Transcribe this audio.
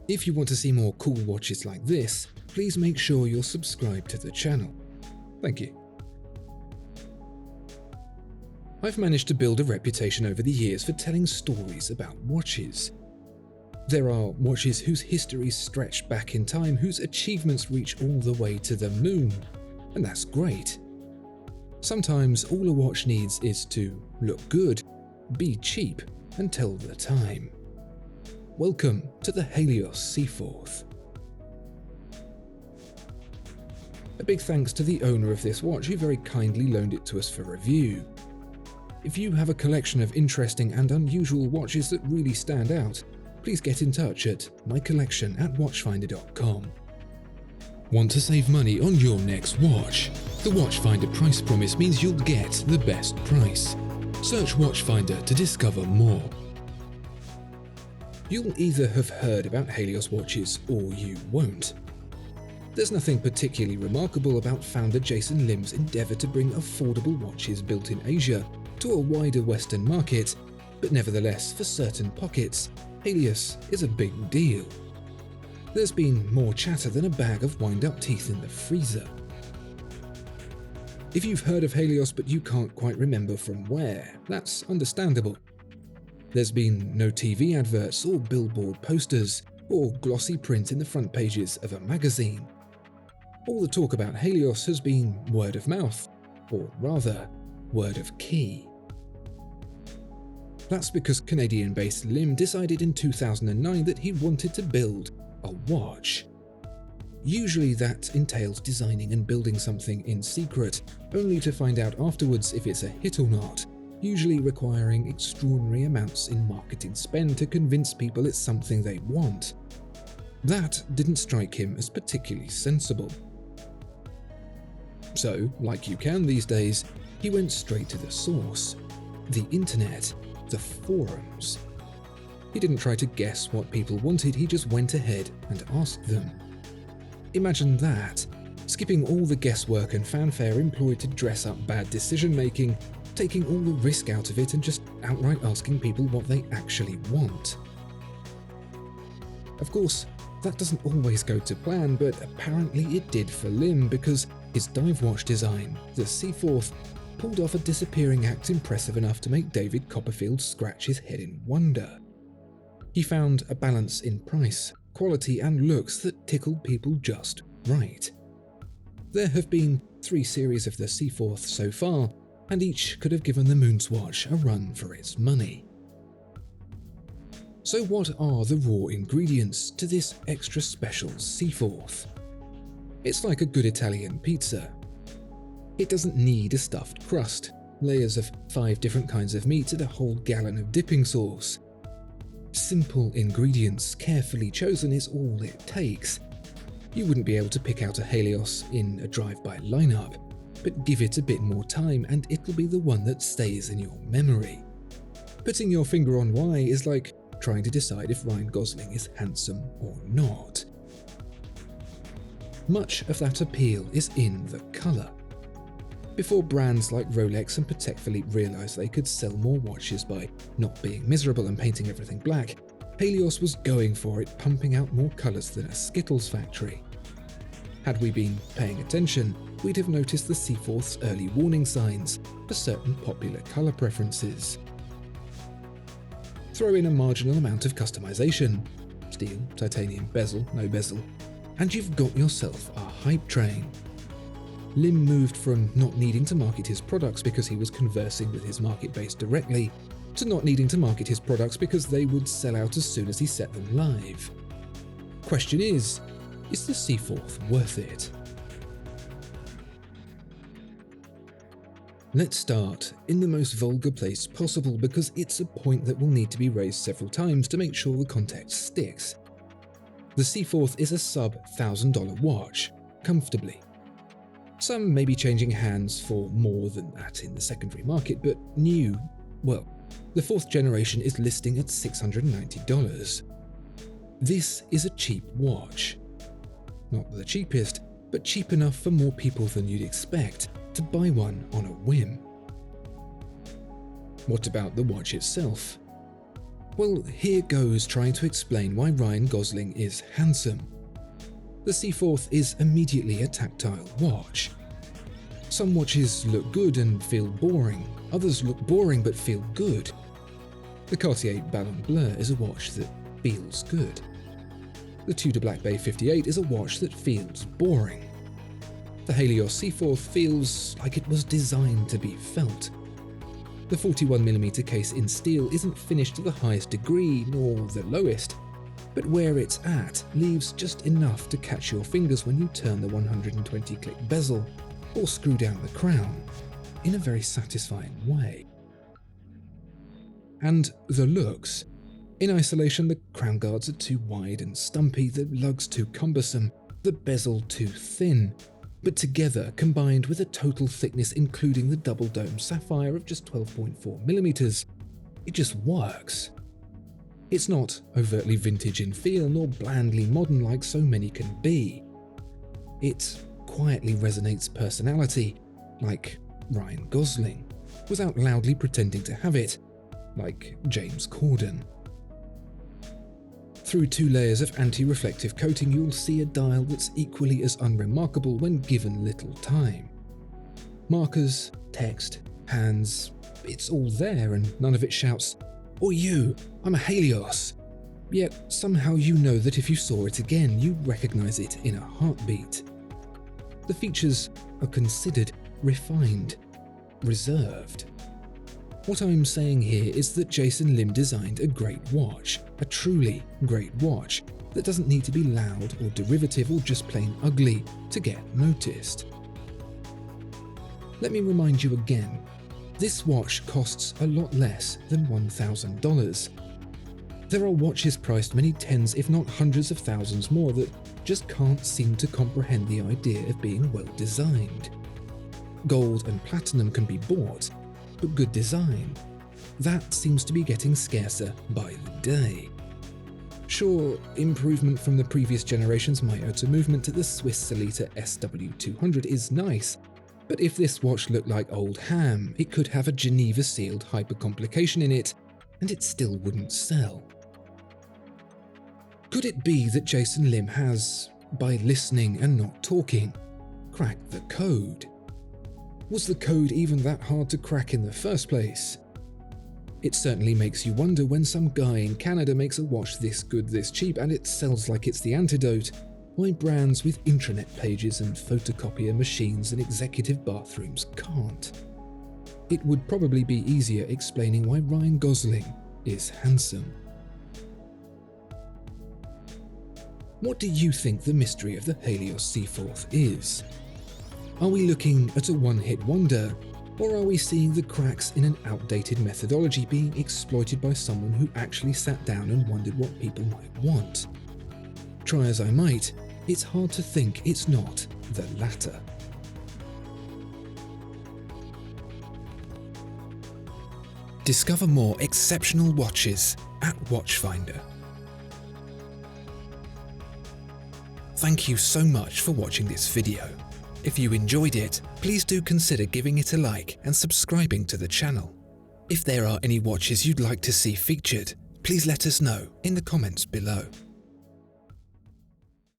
If you want to see more cool watches like this, please make sure you're subscribed to the channel. Thank you. I've managed to build a reputation over the years for telling stories about watches. There are watches whose histories stretch back in time, whose achievements reach all the way to the moon, and that's great. Sometimes all a watch needs is to look good, be cheap, and tell the time. Welcome to the Halios Seaforth. A big thanks to the owner of this watch who very kindly loaned it to us for review. If you have a collection of interesting and unusual watches that really stand out, please get in touch at mycollection@watchfinder.com. Want to save money on your next watch? The Watchfinder price promise means you'll get the best price. Search Watchfinder to discover more. You'll either have heard about Helios watches or you won't. There's nothing particularly remarkable about founder Jason Lim's endeavour to bring affordable watches built in Asia to a wider Western market, but nevertheless, for certain pockets, Helios is a big deal. There's been more chatter than a bag of wind-up teeth in the freezer. If you've heard of Helios but you can't quite remember from where, that's understandable. There's been no TV adverts or billboard posters or glossy print in the front pages of a magazine. All the talk about Helios has been word of mouth, or rather, word of key. That's because Canadian-based Lim decided in 2009 that he wanted to build a watch. Usually that entails designing and building something in secret, only to find out afterwards if it's a hit or not, usually requiring extraordinary amounts in marketing spend to convince people it's something they want. That didn't strike him as particularly sensible. So, like you can these days, he went straight to the source. The internet. The forums. He didn't try to guess what people wanted, he just went ahead and asked them. Imagine that, skipping all the guesswork and fanfare employed to dress up bad decision-making, taking all the risk out of it and just outright asking people what they actually want. Of course, that doesn't always go to plan, but apparently it did for Lim because his dive watch design, the Seaforth, pulled off a disappearing act impressive enough to make David Copperfield scratch his head in wonder. He found a balance in price, quality and looks that tickled people just right. There have been 3 series of the Seaforth so far, and each could have given the Moon's Watch a run for its money. So what are the raw ingredients to this extra special Seaforth? It's like a good Italian pizza. It doesn't need a stuffed crust, layers of 5 different kinds of meat and a whole gallon of dipping sauce. Simple ingredients carefully chosen is all it takes. You wouldn't be able to pick out a Helios in a drive-by lineup, but give it a bit more time and it'll be the one that stays in your memory. Putting your finger on why is like trying to decide if Ryan Gosling is handsome or not. Much of that appeal is in the colour. Before brands like Rolex and Patek Philippe realised they could sell more watches by not being miserable and painting everything black, Helios was going for it, pumping out more colours than a Skittles factory. Had we been paying attention, we'd have noticed the Seaforth's early warning signs for certain popular colour preferences. Throw in a marginal amount of customisation, steel, titanium, bezel, no bezel, and you've got yourself a hype train. Lim moved from not needing to market his products because he was conversing with his market base directly, to not needing to market his products because they would sell out as soon as he set them live. Question is the Seaforth worth it? Let's start in the most vulgar place possible because it's a point that will need to be raised several times to make sure the context sticks. The Seaforth is a sub-$1,000 watch, comfortably. Some may be changing hands for more than that in the secondary market, but new, well, the 4th generation is listing at $690. This is a cheap watch. Not the cheapest, but cheap enough for more people than you'd expect to buy one on a whim. What about the watch itself? Well, here goes trying to explain why Ryan Gosling is handsome. The Seaforth is immediately a tactile watch. Some watches look good and feel boring, others look boring but feel good. The Cartier Ballon Bleu is a watch that feels good. The Tudor Black Bay 58 is a watch that feels boring. The Halios Seaforth feels like it was designed to be felt. The 41mm case in steel isn't finished to the highest degree nor the lowest, but where it's at leaves just enough to catch your fingers when you turn the 120-click bezel or screw down the crown in a very satisfying way. And the looks. In isolation, the crown guards are too wide and stumpy, the lugs too cumbersome, the bezel too thin, but together, combined with a total thickness including the double dome sapphire of just 12.4mm, it just works. It's not overtly vintage in feel nor blandly modern like so many can be. It quietly resonates personality, like Ryan Gosling, without loudly pretending to have it, like James Corden. Through 2 layers of anti-reflective coating, you'll see a dial that's equally as unremarkable when given little time. Markers, text, hands, it's all there and none of it shouts, "Or you, I'm a Helios." Yet somehow you know that if you saw it again, you'd recognize it in a heartbeat. The features are considered, refined, reserved. What I'm saying here is that Jason Lim designed a great watch, a truly great watch, that doesn't need to be loud or derivative or just plain ugly to get noticed. Let me remind you again, this watch costs a lot less than $1,000. There are watches priced many tens if not hundreds of thousands more that just can't seem to comprehend the idea of being well designed. Gold and platinum can be bought, but good design, that seems to be getting scarcer by the day. Sure, improvement from the previous generation's Myoto movement to the Swiss Solita SW200 is nice, but if this watch looked like old ham, it could have a Geneva-sealed hypercomplication in it, and it still wouldn't sell. Could it be that Jason Lim has, by listening and not talking, cracked the code? Was the code even that hard to crack in the first place? It certainly makes you wonder when some guy in Canada makes a watch this good, this cheap, and it sells like it's the antidote, why brands with intranet pages and photocopier machines and executive bathrooms can't. It would probably be easier explaining why Ryan Gosling is handsome. What do you think the mystery of the Halios Seaforth is? Are we looking at a one-hit wonder, or are we seeing the cracks in an outdated methodology being exploited by someone who actually sat down and wondered what people might want? Try as I might, it's hard to think it's not the latter. Discover more exceptional watches at Watchfinder. Thank you so much for watching this video. If you enjoyed it, please do consider giving it a like and subscribing to the channel. If there are any watches you'd like to see featured, please let us know in the comments below.